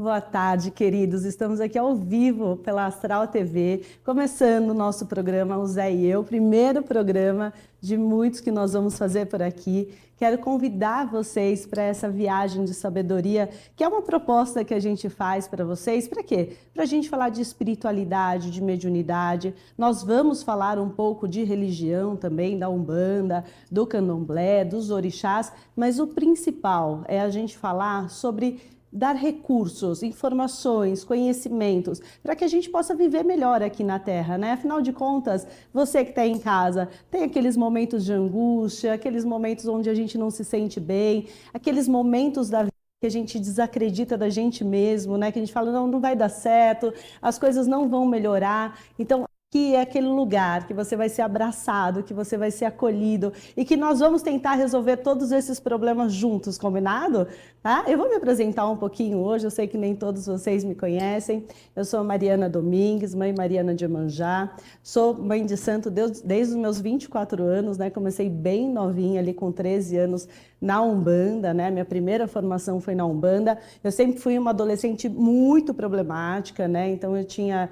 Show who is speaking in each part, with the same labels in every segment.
Speaker 1: Boa tarde, queridos. Estamos aqui ao vivo pela Astral TV, começando o nosso programa O Zé e Eu, primeiro programa de muitos que nós vamos fazer por aqui. Quero convidar vocês para essa viagem de sabedoria, que é uma proposta que a gente faz para vocês. Para quê? Para a gente falar de espiritualidade, de mediunidade. Nós vamos falar um pouco de religião também, da Umbanda, do Candomblé, dos orixás, mas o principal é a gente falar sobre dar recursos, informações, conhecimentos, para que a gente possa viver melhor aqui na Terra, né? Afinal de contas, você que está em casa, tem aqueles momentos de angústia, aqueles momentos onde a gente não se sente bem, aqueles momentos da vida que a gente desacredita da gente mesmo, né? Que a gente fala, não, não vai dar certo, as coisas não vão melhorar. Então, que é aquele lugar que você vai ser abraçado, que você vai ser acolhido e que nós vamos tentar resolver todos esses problemas juntos, combinado? Tá? Eu vou me apresentar um pouquinho hoje, eu sei que nem todos vocês me conhecem. Eu sou Mariana Domingues, mãe Mariana de Iemanjá, sou mãe de santo desde os meus 24 anos, né? Comecei bem novinha ali com 13 anos na Umbanda, né? Minha primeira formação foi na Umbanda. Eu sempre fui uma adolescente muito problemática, né? Então eu tinha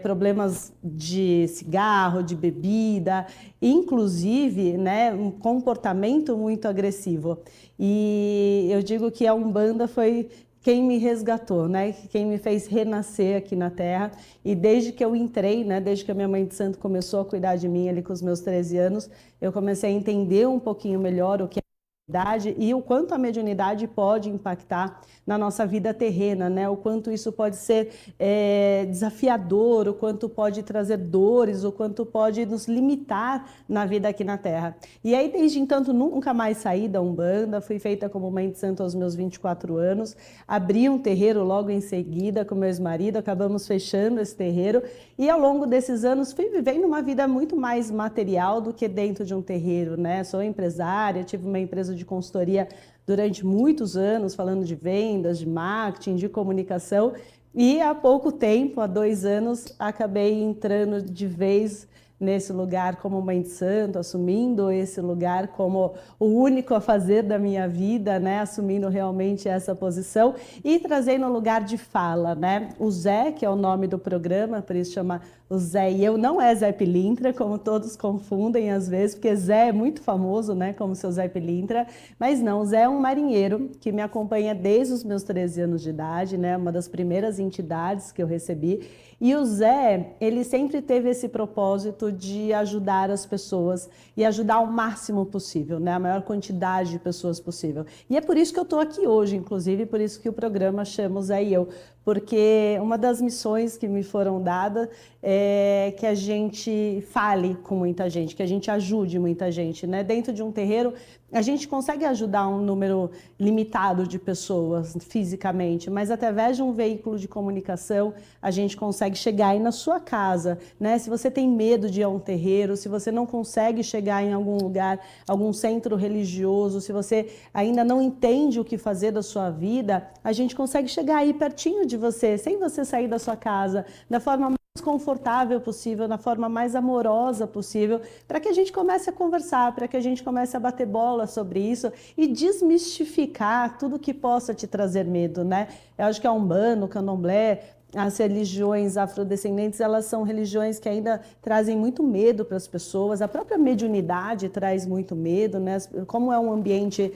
Speaker 1: problemas de cigarro, de bebida, inclusive, né, um comportamento muito agressivo. E eu digo que a Umbanda foi quem me resgatou, né? Quem me fez renascer aqui na Terra. E desde que eu entrei, né? Desde que a minha mãe de santo começou a cuidar de mim ali com os meus 13 anos, eu comecei a entender um pouquinho melhor o que e o quanto a mediunidade pode impactar na nossa vida terrena, né? O quanto isso pode ser desafiador, o quanto pode trazer dores, o quanto pode nos limitar na vida aqui na Terra. E aí, desde então, nunca mais saí da Umbanda, fui feita como mãe de santo aos meus 24 anos, abri um terreiro logo em seguida com meu ex-marido, acabamos fechando esse terreiro e ao longo desses anos fui vivendo uma vida muito mais material do que dentro de um terreiro, né? Sou empresária, tive uma empresa de consultoria durante muitos anos, falando de vendas, de marketing, de comunicação, e há pouco tempo, há 2 anos, acabei entrando de vez nesse lugar como mãe de santo, assumindo esse lugar como o único a fazer da minha vida, né? Assumindo realmente essa posição e trazendo um lugar de fala, né? O Zé, que é o nome do programa, por isso chama o Zé e Eu, não é Zé Pilintra, como todos confundem às vezes, porque Zé é muito famoso, né? Como seu Zé Pilintra, mas não, o Zé é um marinheiro que me acompanha desde os meus 13 anos de idade, né? Uma das primeiras entidades que eu recebi. E o Zé, ele sempre teve esse propósito de ajudar as pessoas e ajudar o máximo possível, né? A maior quantidade de pessoas possível. E é por isso que eu estou aqui hoje, inclusive, por isso que o programa chama o Zé e Eu, porque uma das missões que me foram dadas é que a gente fale com muita gente, que a gente ajude muita gente, né? Dentro de um terreiro, a gente consegue ajudar um número limitado de pessoas fisicamente, mas através de um veículo de comunicação, a gente consegue chegar aí na sua casa, né? Se você tem medo de ir a um terreiro, se você não consegue chegar em algum lugar, algum centro religioso, se você ainda não entende o que fazer da sua vida, a gente consegue chegar aí pertinho de você, sem você sair da sua casa, da forma mais confortável possível, na forma mais amorosa possível, para que a gente comece a conversar, para que a gente comece a bater bola sobre isso e desmistificar tudo que possa te trazer medo, né? Eu acho que a Umbanda, o Candomblé, as religiões afrodescendentes, elas são religiões que ainda trazem muito medo para as pessoas. A própria mediunidade traz muito medo, né? Como é um ambiente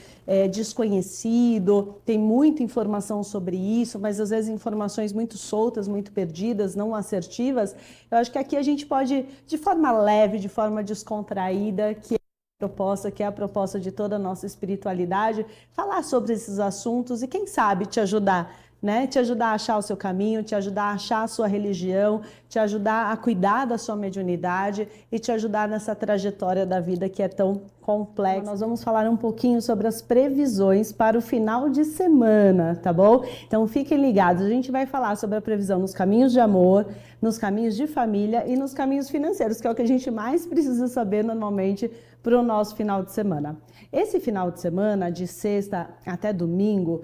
Speaker 1: desconhecido, tem muita informação sobre isso, mas às vezes informações muito soltas, muito perdidas, não assertivas. Eu acho que aqui a gente pode, de forma leve, de forma descontraída, que é a proposta de toda a nossa espiritualidade, falar sobre esses assuntos e quem sabe te ajudar, né? Te ajudar a achar o seu caminho, te ajudar a achar a sua religião, te ajudar a cuidar da sua mediunidade e te ajudar nessa trajetória da vida que é tão complexa. Nós vamos falar um pouquinho sobre as previsões para o final de semana, tá bom? Então fiquem ligados, a gente vai falar sobre a previsão nos caminhos de amor, nos caminhos de família e nos caminhos financeiros, que é o que a gente mais precisa saber normalmente para o nosso final de semana. Esse final de semana, de sexta até domingo,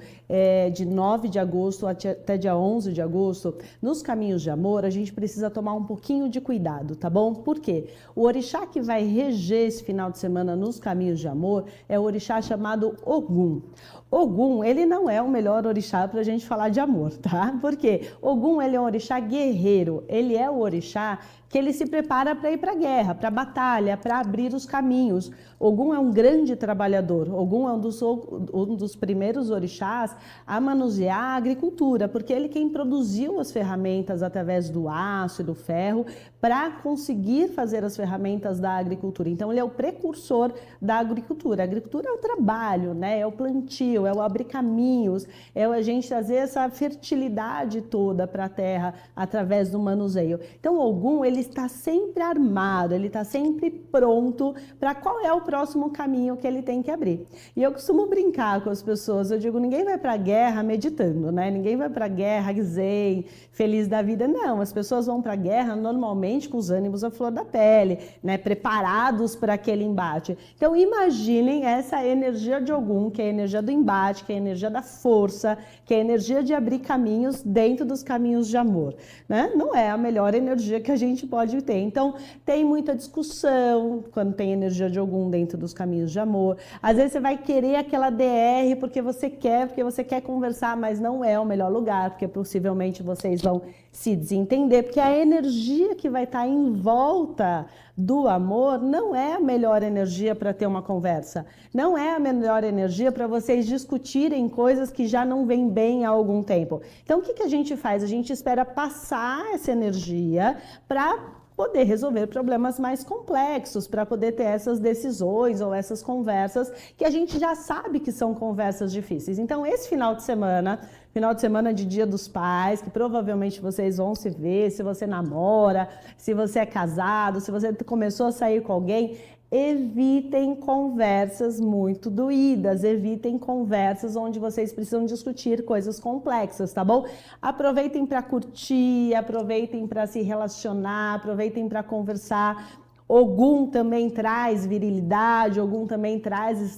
Speaker 1: de 9 de agosto até dia 11 de agosto, nos caminhos de amor, a gente precisa tomar um pouquinho de cuidado, tá bom? Por quê? O orixá que vai reger esse final de semana nos caminhos de amor é o orixá chamado Ogum. Ogum, ele não é o melhor orixá para a gente falar de amor, tá? Porque Ogum, ele é um orixá guerreiro, ele é o orixá que ele se prepara para ir para a guerra, para a batalha, para abrir os caminhos. Ogum é um grande trabalhador. Ogum é um dos primeiros orixás a manusear a agricultura, porque ele quem produziu as ferramentas através do aço e do ferro para conseguir fazer as ferramentas da agricultura. Então, ele é o precursor da agricultura. A agricultura é o trabalho, né? É o plantio, é o abrir caminhos, é a gente trazer essa fertilidade toda para a terra através do manuseio. Então, Ogum, ele está sempre armado, ele está sempre pronto para qual é o próximo caminho que ele tem que abrir. E eu costumo brincar com as pessoas, eu digo, ninguém vai para a guerra meditando, né? Ninguém vai para a guerra zen, feliz da vida, não. As pessoas vão para a guerra normalmente com os ânimos à flor da pele, né? Preparados para aquele embate. Então imaginem essa energia de Ogum, que é a energia do embate, que é a energia da força, que é a energia de abrir caminhos dentro dos caminhos de amor, né? Não é a melhor energia que a gente pode ter. Então, tem muita discussão quando tem energia de Ogum dentro dos caminhos de amor. Às vezes você vai querer aquela DR porque você quer conversar, mas não é o melhor lugar, porque possivelmente vocês vão se desentender, porque a energia que vai estar em volta do amor não é a melhor energia para ter uma conversa. Não é a melhor energia para vocês discutirem coisas que já não vêm bem há algum tempo. Então, o que a gente faz? A gente espera passar essa energia para poder resolver problemas mais complexos, para poder ter essas decisões ou essas conversas que a gente já sabe que são conversas difíceis. Então, esse final de semana de Dia dos Pais, que provavelmente vocês vão se ver, se você namora, se você é casado, se você começou a sair com alguém, evitem conversas muito doídas, evitem conversas onde vocês precisam discutir coisas complexas, tá bom? Aproveitem para curtir, aproveitem para se relacionar, aproveitem para conversar. Ogum também traz virilidade, Ogum também traz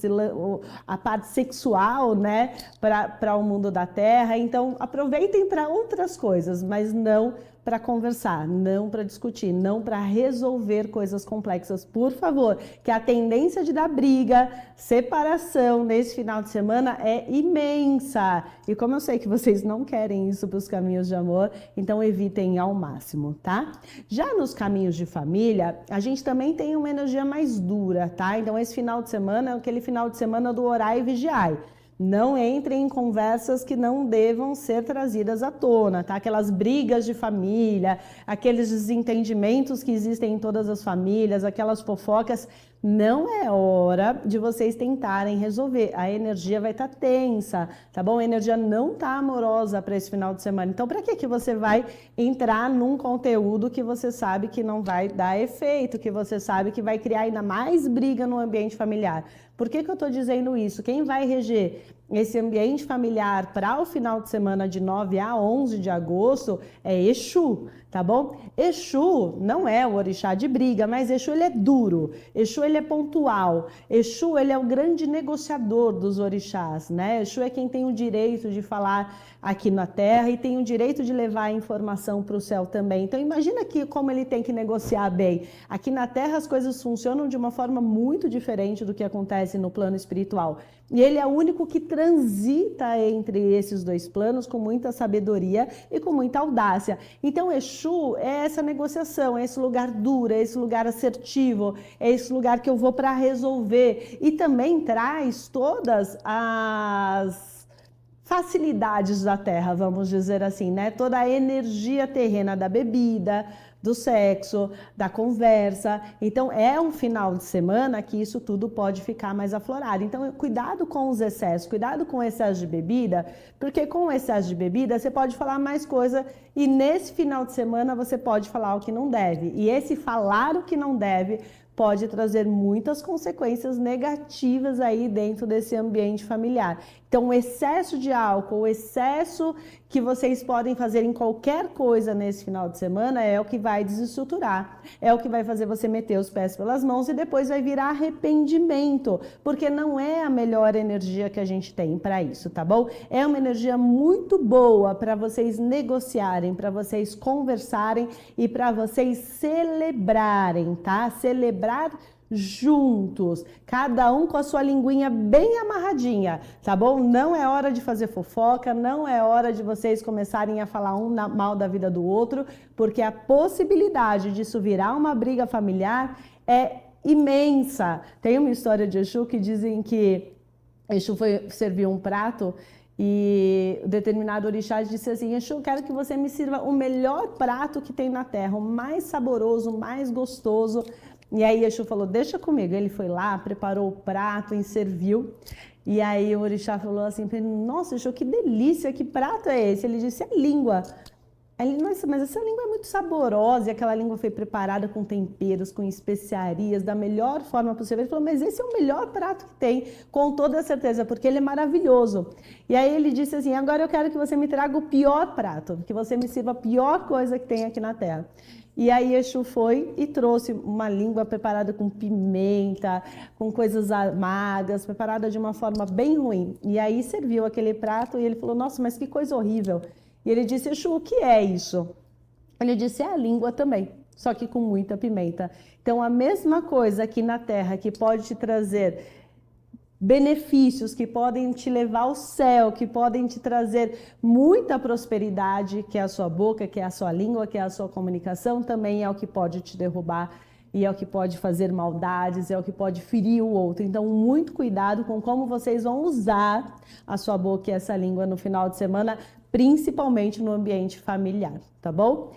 Speaker 1: a parte sexual, né, para o mundo da terra. Então, aproveitem para outras coisas, mas não para conversar, não para discutir, não para resolver coisas complexas, por favor, que a tendência de dar briga, separação nesse final de semana é imensa. E como eu sei que vocês não querem isso para os caminhos de amor, então evitem ao máximo, tá? Já nos caminhos de família, a gente também tem uma energia mais dura, tá? Então esse final de semana é aquele final de semana do orai e vigiai. Não entrem em conversas que não devam ser trazidas à tona, tá? Aquelas brigas de família, aqueles desentendimentos que existem em todas as famílias, aquelas fofocas, não é hora de vocês tentarem resolver. A energia vai estar tensa, tá bom? A energia não tá amorosa para esse final de semana. Então, para que você vai entrar num conteúdo que você sabe que não vai dar efeito, que você sabe que vai criar ainda mais briga no ambiente familiar? Por que eu estou dizendo isso? Quem vai reger esse ambiente familiar para o final de semana de 9 a 11 de agosto é Exu, tá bom? Exu não é o orixá de briga, mas Exu ele é duro, Exu ele é pontual, Exu ele é o grande negociador dos orixás, né? Exu é quem tem o direito de falar aqui na Terra e tem o direito de levar a informação para o céu também. Então imagina aqui como ele tem que negociar bem. Aqui na Terra as coisas funcionam de uma forma muito diferente do que acontece no plano espiritual. E ele é o único que transita entre esses dois planos com muita sabedoria e com muita audácia. Então, Exu é essa negociação, é esse lugar duro, é esse lugar assertivo, é esse lugar que eu vou para resolver. E também traz todas as facilidades da terra, vamos dizer assim, né? Toda a energia terrena da bebida, do sexo, da conversa. Então, é um final de semana que isso tudo pode ficar mais aflorado. Então, cuidado com os excessos, cuidado com o excesso de bebida, porque com o excesso de bebida você pode falar mais coisa e nesse final de semana você pode falar o que não deve. E esse falar o que não deve pode trazer muitas consequências negativas aí dentro desse ambiente familiar. Então, o excesso de álcool, o excesso que vocês podem fazer em qualquer coisa nesse final de semana é o que vai desestruturar, é o que vai fazer você meter os pés pelas mãos e depois vai virar arrependimento, porque não é a melhor energia que a gente tem para isso, tá bom? É uma energia muito boa para vocês negociarem, para vocês conversarem e para vocês celebrarem, tá? Celebrar juntos, cada um com a sua linguinha bem amarradinha, tá bom? Não é hora de fazer fofoca, não é hora de vocês começarem a falar um mal da vida do outro, porque a possibilidade disso virar uma briga familiar é imensa. Tem uma história de Exu que dizem que Exu foi servir um prato e o determinado orixá disse assim: Exu, quero que você me sirva o melhor prato que tem na terra, o mais saboroso, o mais gostoso. E aí Exu falou, deixa comigo. Ele foi lá, preparou o prato e serviu. E aí o orixá falou assim, nossa, Exu, que delícia, que prato é esse? Ele disse, é língua. Aí ele, nossa, mas essa língua é muito saborosa. E aquela língua foi preparada com temperos, com especiarias, da melhor forma possível. Ele falou, mas esse é o melhor prato que tem, com toda certeza, porque ele é maravilhoso. E aí ele disse assim, agora eu quero que você me traga o pior prato, que você me sirva a pior coisa que tem aqui na terra. E aí Exu foi e trouxe uma língua preparada com pimenta, com coisas amargas, preparada de uma forma bem ruim. E aí serviu aquele prato e ele falou, nossa, mas que coisa horrível. E ele disse, Exu, o que é isso? Ele disse, é a língua também, só que com muita pimenta. Então a mesma coisa aqui na terra que pode te trazer benefícios, que podem te levar ao céu, que podem te trazer muita prosperidade, que é a sua boca, que é a sua língua, que é a sua comunicação, também é o que pode te derrubar e é o que pode fazer maldades, é o que pode ferir o outro. Então, muito cuidado com como vocês vão usar a sua boca e essa língua no final de semana, principalmente no ambiente familiar, tá bom?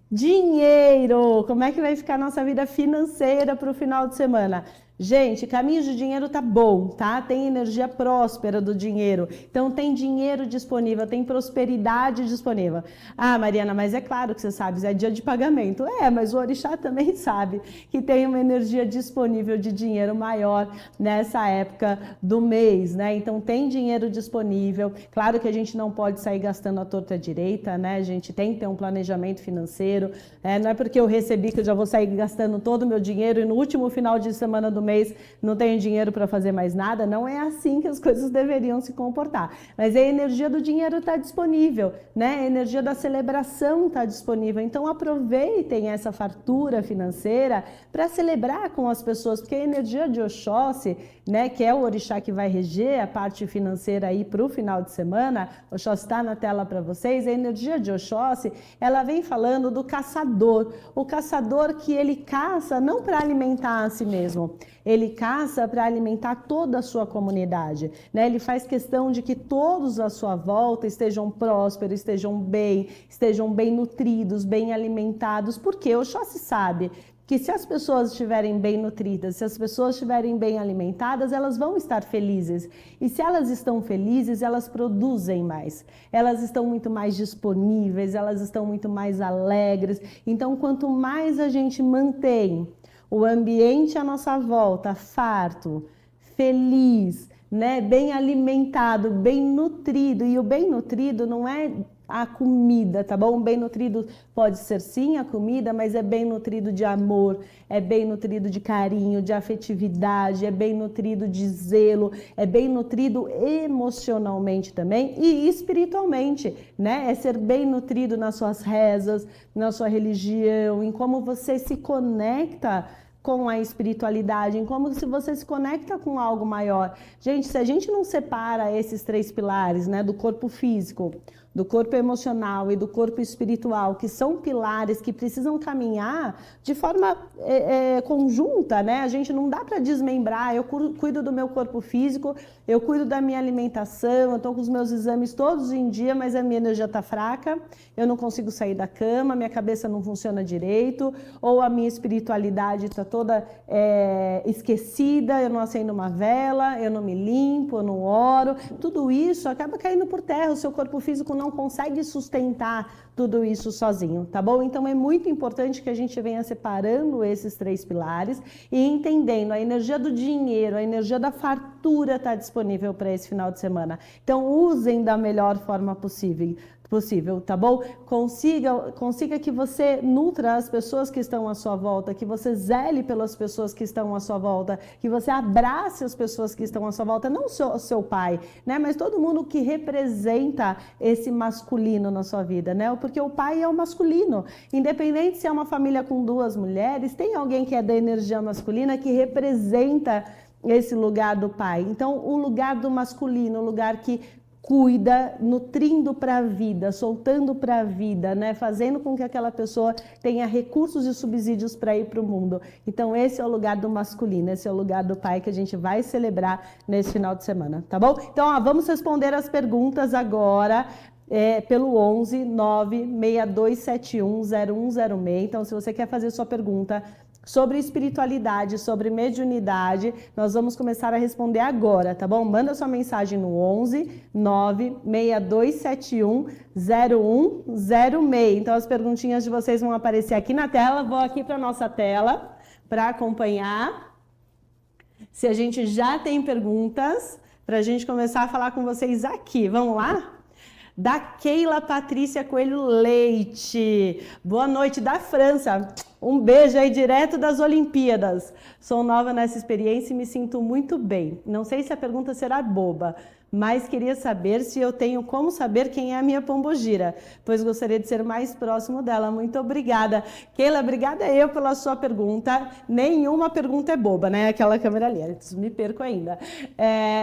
Speaker 1: Dinheiro! Como é que vai ficar a nossa vida financeira para o final de semana? Gente, caminho de dinheiro tá bom, tá? Tem energia próspera do dinheiro. Então tem dinheiro disponível, tem prosperidade disponível. Ah, Mariana, mas é claro que você sabe, é dia de pagamento. É, mas o orixá também sabe que tem uma energia disponível de dinheiro maior nessa época do mês, né? Então tem dinheiro disponível. Claro que a gente não pode sair gastando a torta direita, né? A gente tem que ter um planejamento financeiro. Não é porque eu recebi que eu já vou sair gastando todo o meu dinheiro e no último final de semana do mês não tenho dinheiro para fazer mais nada. Não é assim que as coisas deveriam se comportar. Mas a energia do dinheiro está disponível, né? A energia da celebração está disponível. Então aproveitem essa fartura financeira para celebrar com as pessoas, porque a energia de Oxóssi, né, que é o orixá que vai reger a parte financeira aí para o final de semana, Oxóssi está na tela para vocês. A energia de Oxóssi, ela vem falando do caçador, o caçador que ele caça não para alimentar a si mesmo, ele caça para alimentar toda a sua comunidade, né? Ele faz questão de que todos à sua volta estejam prósperos, estejam bem nutridos, bem alimentados, porque Oxóssi sabe que se as pessoas estiverem bem nutridas, se as pessoas estiverem bem alimentadas, elas vão estar felizes. E se elas estão felizes, elas produzem mais. Elas estão muito mais disponíveis, elas estão muito mais alegres. Então, quanto mais a gente mantém o ambiente à nossa volta farto, feliz, né, bem alimentado, bem nutrido, e o bem nutrido não é a comida, tá bom? Bem nutrido pode ser sim a comida, mas é bem nutrido de amor, é bem nutrido de carinho, de afetividade, é bem nutrido de zelo, é bem nutrido emocionalmente também e espiritualmente, né? É ser bem nutrido nas suas rezas, na sua religião, em como você se conecta com a espiritualidade, em como se você se conecta com algo maior. Gente, se a gente não separa esses três pilares, né, do corpo físico, do corpo emocional e do corpo espiritual, que são pilares que precisam caminhar de forma conjunta, né? A gente não dá para desmembrar. Eu cuido do meu corpo físico, eu cuido da minha alimentação, eu estou com os meus exames todos em dia, mas a minha energia está fraca, eu não consigo sair da cama, minha cabeça não funciona direito, ou a minha espiritualidade está toda esquecida, eu não acendo uma vela, eu não me limpo, eu não oro. Tudo isso acaba caindo por terra, o seu corpo físico não não consegue sustentar tudo isso sozinho, tá bom? Então é muito importante que a gente venha separando esses 3 pilares e entendendo a energia do dinheiro, a energia da fartura está disponível para esse final de semana. Então usem da melhor forma possível, tá bom? Consiga que você nutra as pessoas que estão à sua volta, que você zele pelas pessoas que estão à sua volta, que você abrace as pessoas que estão à sua volta, não o seu pai, né? Mas todo mundo que representa esse masculino na sua vida, né? Porque o pai é o masculino. Independente se é uma família com 2 mulheres, tem alguém que é da energia masculina que representa esse lugar do pai. Então, o lugar do masculino, o lugar que cuida, nutrindo para a vida, soltando para a vida, né? Fazendo com que aquela pessoa tenha recursos e subsídios para ir para o mundo. Então esse é o lugar do masculino, esse é o lugar do pai que a gente vai celebrar nesse final de semana, tá bom? Então vamos responder as perguntas agora. Pelo 11 96271 0106. Então, se você quer fazer sua pergunta sobre espiritualidade, sobre mediunidade, nós vamos começar a responder agora, tá bom? Manda sua mensagem no 11 96271 0106. Então, as perguntinhas de vocês vão aparecer aqui na tela. Vou aqui para nossa tela para acompanhar. Se a gente já tem perguntas, para a gente começar a falar com vocês aqui. Vamos lá? Da Keila Patrícia Coelho Leite. Boa noite, da França. Um beijo aí direto das Olimpíadas. Sou nova nessa experiência e me sinto muito bem. Não sei se a pergunta será boba, mas queria saber se eu tenho como saber quem é a minha pombogira, pois gostaria de ser mais próximo dela. Muito obrigada. Keila, obrigada eu pela sua pergunta. Nenhuma pergunta é boba, né? Aquela câmera ali, me perco ainda.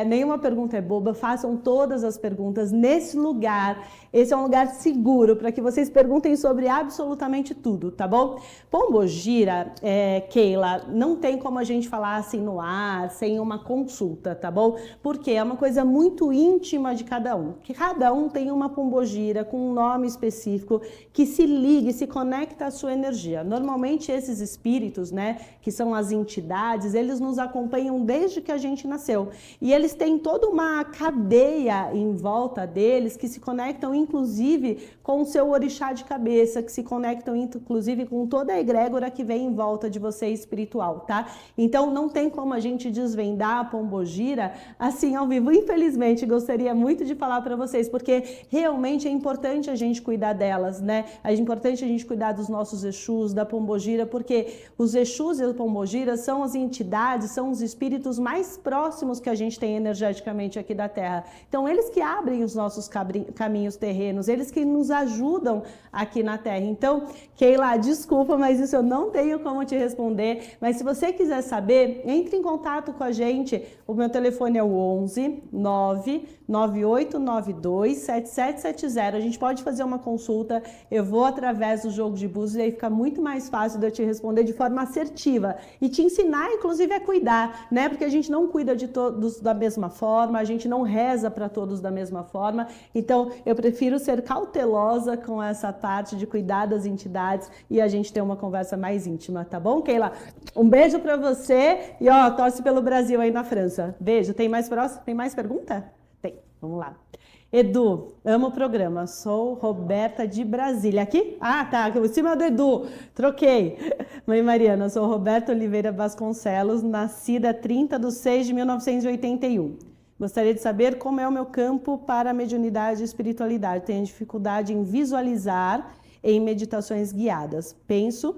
Speaker 1: Nenhuma pergunta é boba, façam todas as perguntas nesse lugar. Esse é um lugar seguro para que vocês perguntem sobre absolutamente tudo, tá bom? Pombogira, Keila, não tem como a gente falar assim no ar, sem uma consulta, tá bom? Porque é uma coisa muito íntima de cada um. Que cada um tem uma pombogira com um nome específico que se liga e se conecta à sua energia. Normalmente esses espíritos, né, que são as entidades, eles nos acompanham desde que a gente nasceu. E eles têm toda uma cadeia em volta deles que se conectam inclusive com o seu orixá de cabeça, que se conectam inclusive com toda a egrégora que vem em volta de você espiritual, tá? Então não tem como a gente desvendar a pombogira assim ao vivo. Infelizmente, gostaria muito de falar para vocês, porque realmente é importante a gente cuidar delas, né? É importante a gente cuidar dos nossos Exus, da pombogira, porque os Exus e a pombogira são as entidades, são os espíritos mais próximos que a gente tem energeticamente aqui da Terra. Então, eles que abrem os nossos caminhos terrenos, eles que nos ajudam aqui na Terra. Então, Keila, desculpa, mas isso eu não tenho como te responder. Mas se você quiser saber, entre em contato com a gente. O meu telefone é o 11 99892 7770. A gente pode fazer uma consulta. Eu vou através do jogo de búzios e aí fica muito mais fácil de eu te responder de forma assertiva e te ensinar, inclusive, a cuidar, né? Porque a gente não cuida de todos da mesma forma, a gente não reza para todos da mesma forma. Então, eu prefiro ser cautelosa com essa parte de cuidar das entidades e a gente ter uma conversa mais íntima, tá bom, Keila? Um beijo para você e torce pelo Brasil aí na França. Beijo. Tem mais pergunta? Tem. Vamos lá. Edu, amo o programa. Sou Roberta de Brasília. Aqui? Ah, tá. Aqui em cima do Edu. Troquei. Mãe Mariana, sou Roberta Oliveira Vasconcelos, nascida 30/6/1981. Gostaria de saber como é o meu campo para a mediunidade e espiritualidade. Tenho dificuldade em visualizar em meditações guiadas. Penso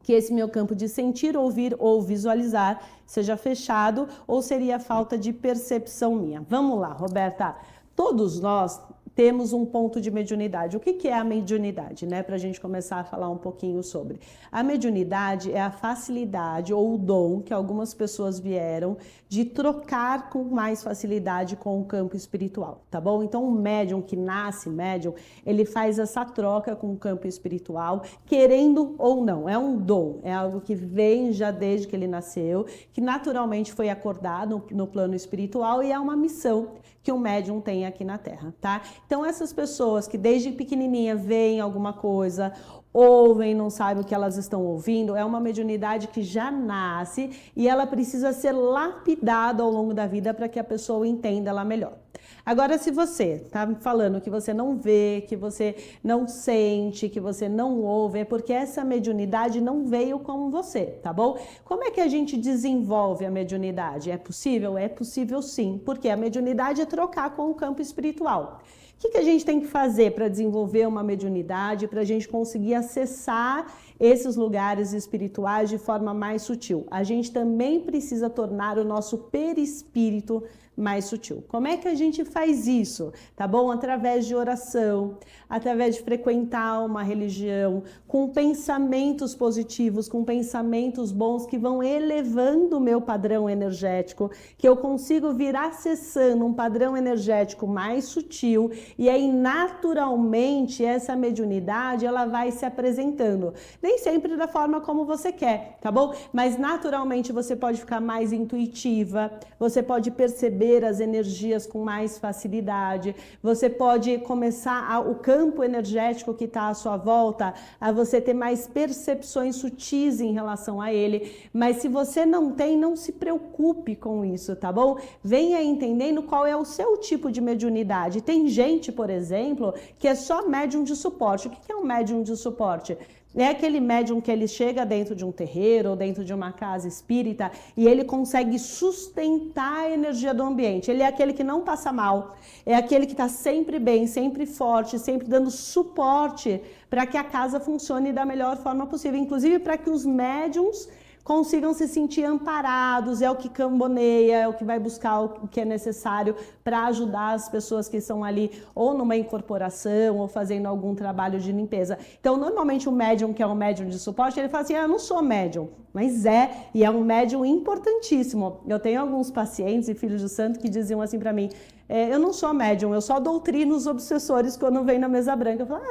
Speaker 1: que esse meu campo de sentir, ouvir ou visualizar seja fechado ou seria falta de percepção minha. Vamos lá, Roberta. Todos nós temos um ponto de mediunidade. O que é a mediunidade, né? Para a gente começar a falar um pouquinho sobre. A mediunidade é a facilidade ou o dom que algumas pessoas vieram de trocar com mais facilidade com o campo espiritual, tá bom? Então, o médium que nasce médium, ele faz essa troca com o campo espiritual, querendo ou não. É um dom, é algo que vem já desde que ele nasceu, que naturalmente foi acordado no plano espiritual e é uma missão que o médium tem aqui na Terra, tá? Então, essas pessoas que desde pequenininha veem alguma coisa, ouvem, não sabem o que elas estão ouvindo, é uma mediunidade que já nasce e ela precisa ser lapidada ao longo da vida para que a pessoa entenda ela melhor. Agora, se você está falando que você não vê, que você não sente, que você não ouve, é porque essa mediunidade não veio com você, tá bom? Como é que a gente desenvolve a mediunidade? É possível? É possível sim, porque a mediunidade é trocar com o campo espiritual. O que a gente tem que fazer para desenvolver uma mediunidade, para a gente conseguir acessar esses lugares espirituais de forma mais sutil? A gente também precisa tornar o nosso perispírito mais sutil. Como é que a gente faz isso? Tá bom? Através de oração, através de frequentar uma religião, com pensamentos positivos, com pensamentos bons que vão elevando o meu padrão energético, que eu consigo vir acessando um padrão energético mais sutil, e aí naturalmente essa mediunidade ela vai se apresentando. Nem sempre da forma como você quer, tá bom? Mas naturalmente você pode ficar mais intuitiva, você pode perceber as energias com mais facilidade, você pode começar o campo energético que está à sua volta, a você ter mais percepções sutis em relação a ele. Mas se você não tem, não se preocupe com isso, tá bom? Venha entendendo qual é o seu tipo de mediunidade. Tem gente, por exemplo, que é só médium de suporte. O que é um médium de suporte? É aquele médium que ele chega dentro de um terreiro ou dentro de uma casa espírita e ele consegue sustentar a energia do ambiente. Ele é aquele que não passa mal, é aquele que está sempre bem, sempre forte, sempre dando suporte para que a casa funcione da melhor forma possível, inclusive para que os médiums consigam se sentir amparados, é o que camboneia, é o que vai buscar o que é necessário para ajudar as pessoas que estão ali ou numa incorporação ou fazendo algum trabalho de limpeza. Então, normalmente o médium, que é um médium de suporte, ele fala assim, eu não sou médium, mas e é um médium importantíssimo. Eu tenho alguns pacientes e filhos de santo que diziam assim para mim, eu não sou médium, eu só doutrino os obsessores quando vem na mesa branca. Eu falo,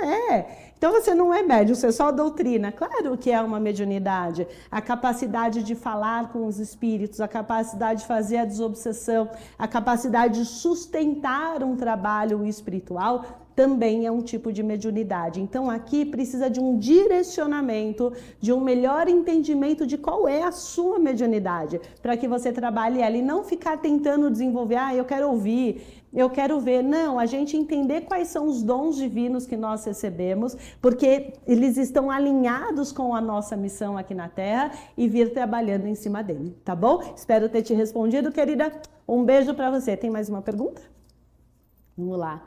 Speaker 1: então você não é médium, você só doutrina. Claro que é uma mediunidade. A capacidade de falar com os espíritos, a capacidade de fazer a desobsessão, a capacidade de sustentar um trabalho espiritual também é um tipo de mediunidade. Então aqui precisa de um direcionamento, de um melhor entendimento de qual é a sua mediunidade, para que você trabalhe ela e não ficar tentando desenvolver, eu quero ouvir, eu quero ver. Não, a gente entender quais são os dons divinos que nós recebemos, porque eles estão alinhados com a nossa missão aqui na Terra e vir trabalhando em cima dele, tá bom? Espero ter te respondido, querida. Um beijo para você. Tem mais uma pergunta? Vamos lá.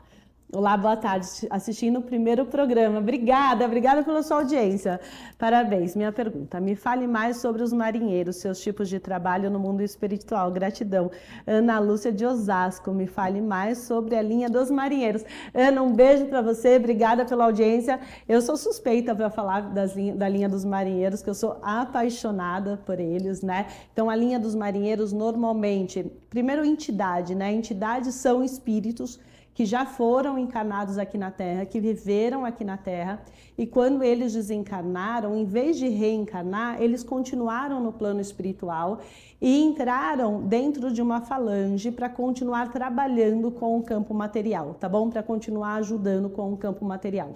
Speaker 1: Olá, boa tarde, assistindo o primeiro programa. Obrigada pela sua audiência. Parabéns. Minha pergunta, me fale mais sobre os marinheiros, seus tipos de trabalho no mundo espiritual. Gratidão. Ana Lúcia de Osasco, me fale mais sobre a linha dos marinheiros. Ana, um beijo para você, obrigada pela audiência. Eu sou suspeita para falar da linha dos marinheiros, que eu sou apaixonada por eles, né? Então, a linha dos marinheiros, normalmente, primeiro entidade, né? Entidades são espíritos que já foram encarnados aqui na Terra, que viveram aqui na Terra, e quando eles desencarnaram, em vez de reencarnar, eles continuaram no plano espiritual e entraram dentro de uma falange para continuar trabalhando com o campo material, tá bom? Para continuar ajudando com o campo material.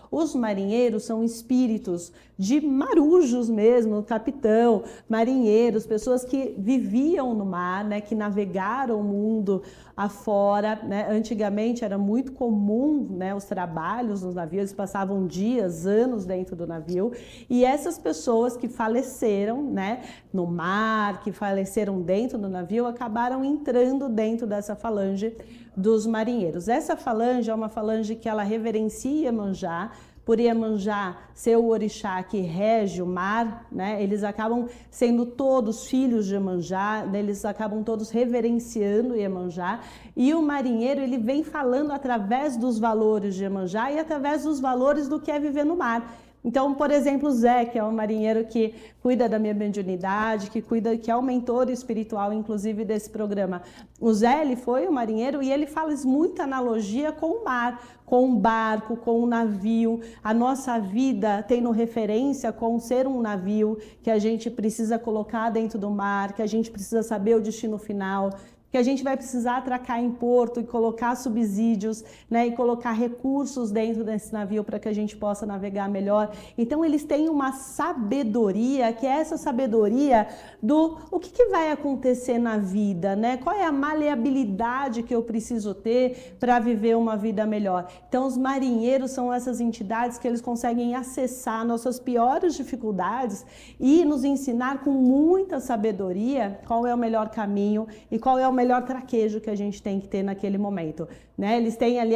Speaker 1: Os marinheiros são espíritos de marujos mesmo, capitão, marinheiros, pessoas que viviam no mar, né, que navegaram o mundo afora, né? Antigamente era muito comum, né, os trabalhos nos navios, eles passavam dias, anos dentro do navio, e essas pessoas que faleceram, né, no mar, que faleceram dentro do navio, acabaram entrando dentro dessa falange dos marinheiros. Essa falange é uma falange que ela reverencia Iemanjá, por Iemanjá ser o orixá que rege o mar, né? Eles acabam sendo todos filhos de Iemanjá, né? Eles acabam todos reverenciando Iemanjá, e o marinheiro ele vem falando através dos valores de Iemanjá e através dos valores do que é viver no mar. Então, por exemplo, o Zé, que é um marinheiro que cuida da minha mediunidade, que é o mentor espiritual, inclusive, desse programa. O Zé, ele foi um marinheiro e ele faz muita analogia com o mar, com o barco, com o navio. A nossa vida tem no referência com ser um navio que a gente precisa colocar dentro do mar, que a gente precisa saber o destino final, que a gente vai precisar atracar em porto e colocar subsídios, né, e colocar recursos dentro desse navio para que a gente possa navegar melhor. Então eles têm uma sabedoria, que é essa sabedoria do o que vai acontecer na vida, né? Qual é a maleabilidade que eu preciso ter para viver uma vida melhor. Então os marinheiros são essas entidades que eles conseguem acessar nossas piores dificuldades e nos ensinar com muita sabedoria qual é o melhor caminho e qual é o melhor traquejo que a gente tem que ter naquele momento, né? Eles têm ali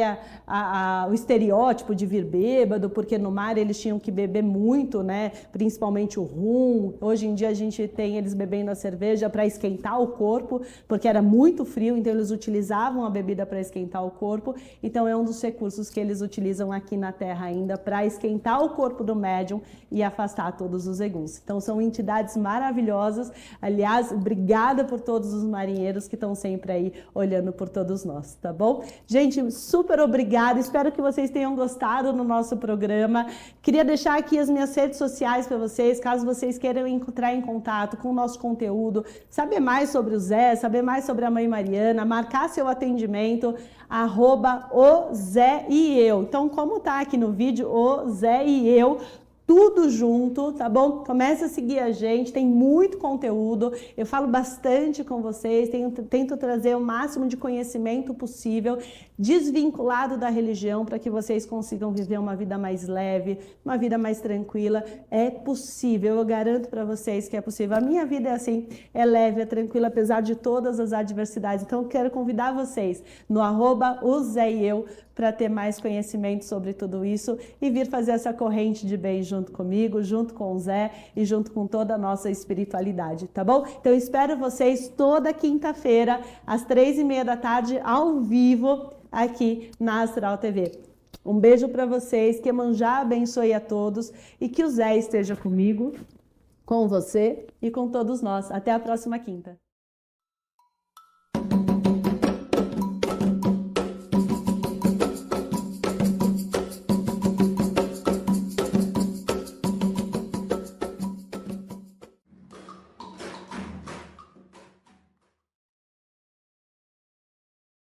Speaker 1: o estereótipo de vir bêbado, porque no mar eles tinham que beber muito, né? Principalmente o rum. Hoje em dia a gente tem eles bebendo a cerveja para esquentar o corpo, porque era muito frio, então eles utilizavam a bebida para esquentar o corpo. Então é um dos recursos que eles utilizam aqui na Terra ainda para esquentar o corpo do médium e afastar todos os eguns. Então são entidades maravilhosas. Aliás, obrigada por todos os marinheiros que estão sempre aí olhando por todos nós, tá bom? Gente, super obrigada. Espero que vocês tenham gostado do nosso programa. Queria deixar aqui as minhas redes sociais para vocês, caso vocês queiram entrar em contato com o nosso conteúdo, saber mais sobre o Zé, saber mais sobre a Mãe Mariana, marcar seu atendimento, @OZéEEu. Então, como tá aqui no vídeo, o Zé e eu, tudo junto, tá bom? Comece a seguir a gente, tem muito conteúdo, eu falo bastante com vocês, tento trazer o máximo de conhecimento possível, desvinculado da religião, para que vocês consigam viver uma vida mais leve, uma vida mais tranquila. É possível, eu garanto para vocês que é possível. A minha vida é assim, é leve, é tranquila, apesar de todas as adversidades. Então, eu quero convidar vocês no @OZéEeu para ter mais conhecimento sobre tudo isso e vir fazer essa corrente de bem junto comigo, junto com o Zé e junto com toda a nossa espiritualidade, tá bom? Então, eu espero vocês toda quinta-feira, às 3h30 da tarde, ao vivo, aqui na Astral TV. Um beijo para vocês, que Iemanjá abençoe a todos e que o Zé esteja comigo, com você e com todos nós. Até a próxima quinta.